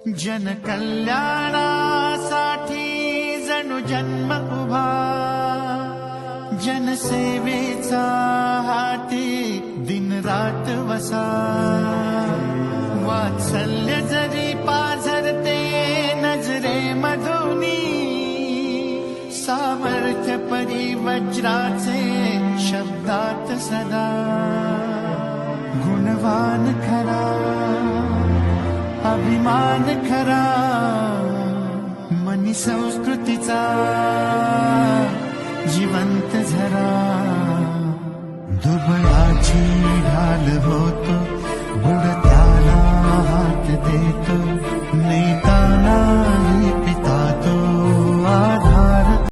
जनकल्याणासाठी जणू जन्म उभा, जनसेवेचा हाती दिन रात वसा. वात्सल्य जरी पाझरते नजरे मधुनी, सामर्थ्य परिवज्राचे शब्दात सदा. गुणवान खरा, अभिमान खरा, मनी संस्कृतीचा जिवंत झरा. दुबळाची ढाल होतो